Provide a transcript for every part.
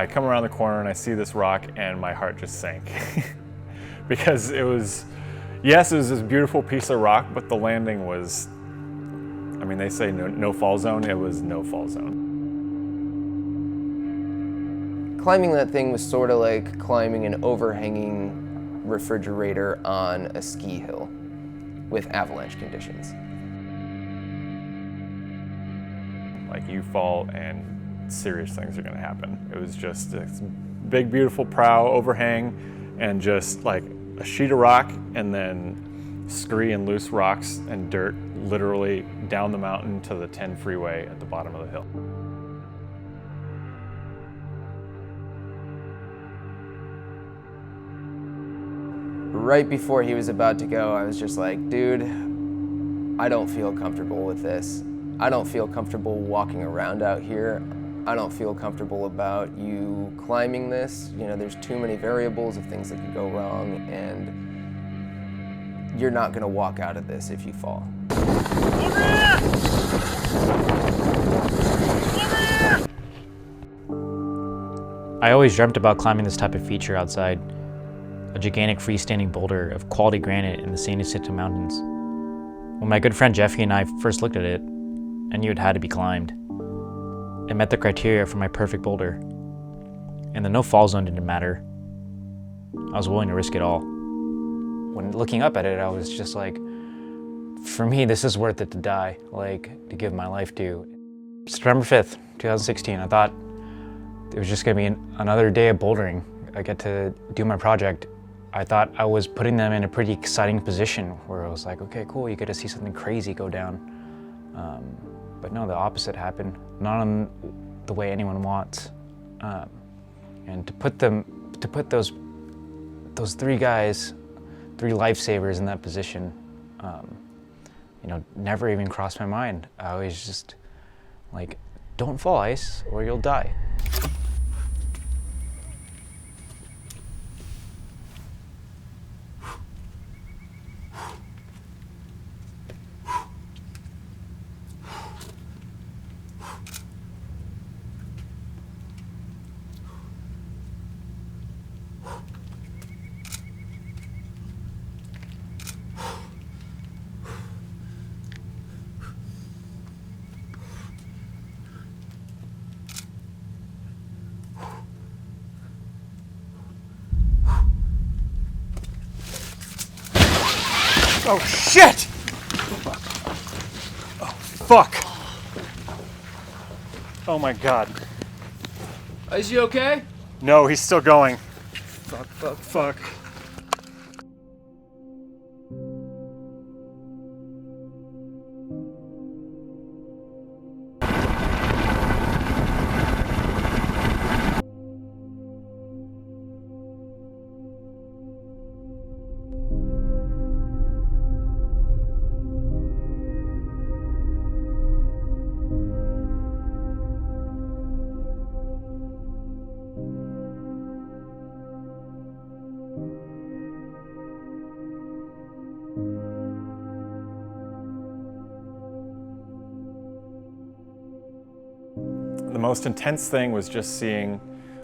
I come around the corner and I see this rock and my heart just sank. Because it was this beautiful piece of rock, but the landing was, I mean, they say no fall zone, it was no fall zone. Climbing that thing was sort of like climbing an overhanging refrigerator on a ski hill with avalanche conditions. Like, you fall and serious things are gonna happen. It was just a big, beautiful prow overhang and just like a sheet of rock and then scree and loose rocks and dirt literally down the mountain to the 10 freeway at the bottom of the hill. Right before he was about to go, I was just like, dude, I don't feel comfortable with this. I don't feel comfortable walking around out here. I don't feel comfortable about you climbing this. You know, there's too many variables of things that could go wrong, and you're not gonna walk out of this if you fall. I always dreamt about climbing this type of feature outside, a gigantic freestanding boulder of quality granite in the San Jacinto Mountains. When my good friend Jeffy and I first looked at it, I knew it had to be climbed. It met the criteria for my perfect boulder, and the no fall zone didn't matter. I was willing to risk it all. When looking up at it, I was just like, for me, this is worth it to die, like to give my life to. September 5th, 2016, I thought it was just gonna be another day of bouldering. I get to do my project. I thought I was putting them in a pretty exciting position where I was like, okay, cool, you get to see something crazy go down. But no, the opposite happened, not in the way anyone wants. And to put those three guys, three lifesavers in that position, you know, never even crossed my mind. I was just like, don't fall, Ice, or you'll die. Oh shit! Oh fuck! Oh my god. Is he okay? No, he's still going. Fuck. The most intense thing was just seeing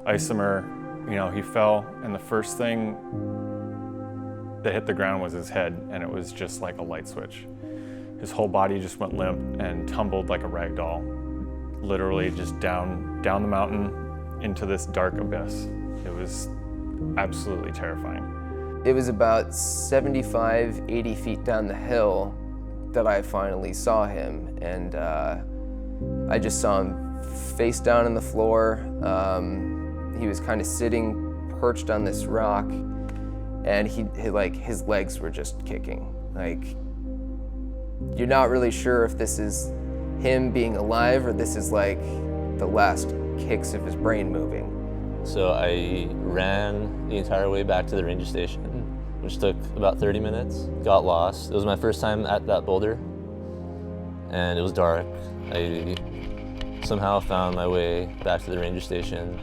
Isamer. You know, he fell, and the first thing that hit the ground was his head, and it was just like a light switch. His whole body just went limp and tumbled like a rag doll, literally just down the mountain into this dark abyss. It was absolutely terrifying. It was about 75, 80 feet down the hill that I finally saw him, and I just saw him face down on the floor. He was kind of sitting perched on this rock, and his legs were just kicking. Like, you're not really sure if this is him being alive or this is like the last kicks of his brain moving. So I ran the entire way back to the ranger station, which took about 30 minutes. Got lost. It was my first time at that boulder, and it was dark. I somehow found my way back to the ranger station,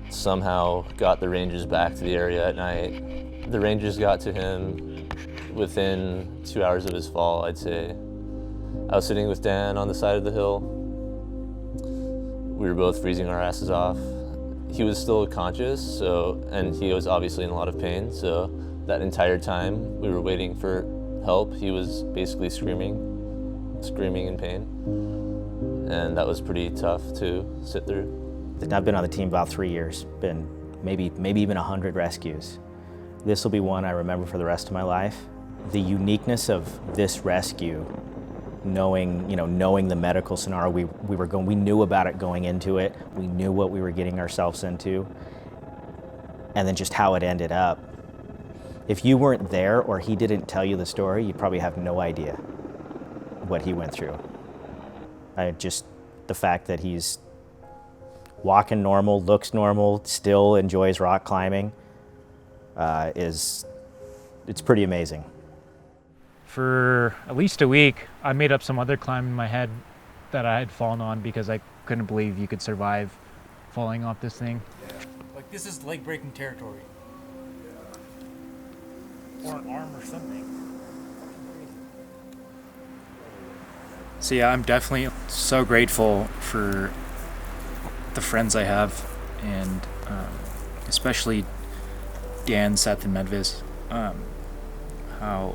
somehow got the rangers back to the area at night. The rangers got to him within 2 hours of his fall, I'd say. I was sitting with Dan on the side of the hill. We were both freezing our asses off, he was still conscious, so, and he was obviously in a lot of pain, so that entire time we were waiting for help, he was basically screaming in pain, and that was pretty tough to sit through. I've been on the team about 3 years, been maybe even 100 rescues. This will be one I remember for the rest of my life. The uniqueness of this rescue, knowing the medical scenario we knew about it going into it, we knew what we were getting ourselves into, and then just how it ended up. If you weren't there or he didn't tell you the story, you'd probably have no idea what he went through. The fact that he's walking normal, looks normal, still enjoys rock climbing, it's pretty amazing. For at least a week, I made up some other climb in my head that I had fallen on because I couldn't believe you could survive falling off this thing. Yeah. Like, this is leg-breaking territory. Yeah. Or an arm or something. So yeah, I'm definitely so grateful for the friends I have, and especially Dan, Seth, and Medvis. How,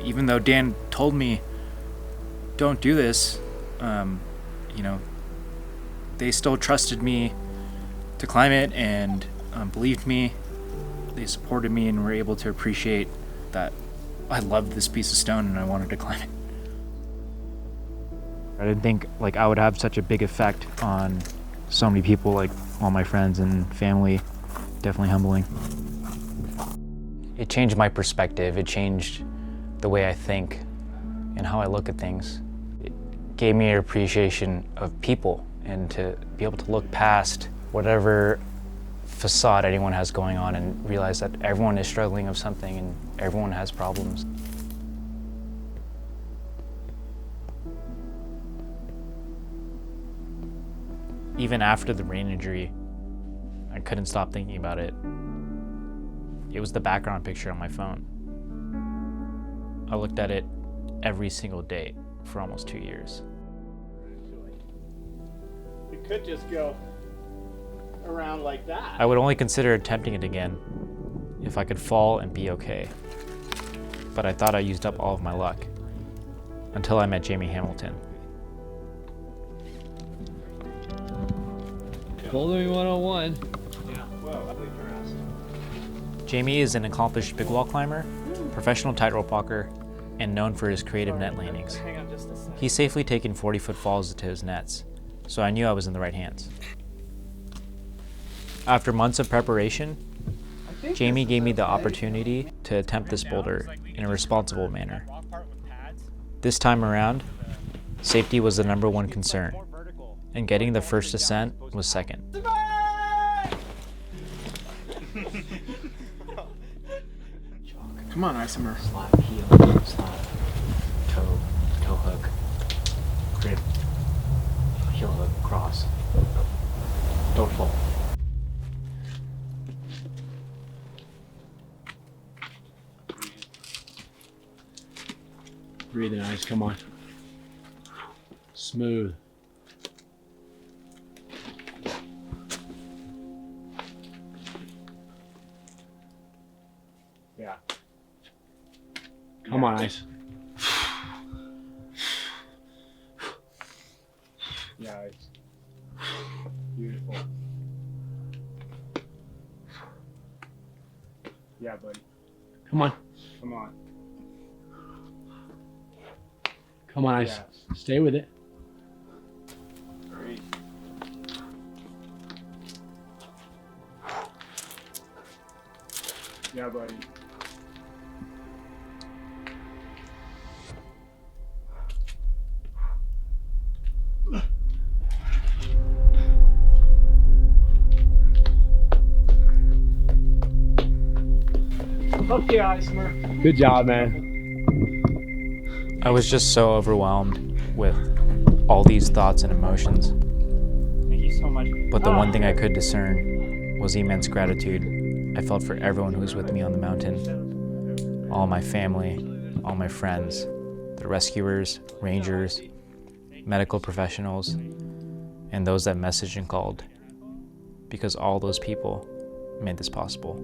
even though Dan told me, don't do this, they still trusted me to climb it and believed me. They supported me and were able to appreciate that I loved this piece of stone and I wanted to climb it. I didn't think I would have such a big effect on so many people, like all my friends and family. Definitely humbling. It changed my perspective. It changed the way I think and how I look at things. It gave me an appreciation of people and to be able to look past whatever facade anyone has going on and realize that everyone is struggling with something and everyone has problems. Even after the brain injury, I couldn't stop thinking about it. It was the background picture on my phone. I looked at it every single day for almost 2 years. You could just go around like that. I would only consider attempting it again if I could fall and be okay. But I thought I used up all of my luck until I met Jamie Hamilton. Bouldering 101. Yeah. Whoa, I believe your ass. Jamie is an accomplished big wall climber, professional tightrope walker, and known for his creative net landings. Hang on just a second. He's safely taken 40-foot falls to his nets, so I knew I was in the right hands. After months of preparation, Jamie gave me the opportunity to attempt this boulder in a responsible manner. This time around, safety was the #1 concern, and getting the first ascent was second. Come on, Isamer. Slap, heel, slap, toe hook, grip, heel hook, cross. Don't fall. Breathing eyes, come on. Smooth. Yeah. Come on, Ice. Yeah, Ice. Beautiful. Yeah, buddy. Come on. Come on. Come on, Ice. Yeah. Stay with it. Great. Yeah, buddy. Okay, Isamer. Good job, man. I was just so overwhelmed with all these thoughts and emotions. Thank you so much. But the one thing I could discern was immense gratitude I felt for everyone who was with me on the mountain. All my family, all my friends, the rescuers, rangers, medical professionals, and those that messaged and called. because all those people made this possible.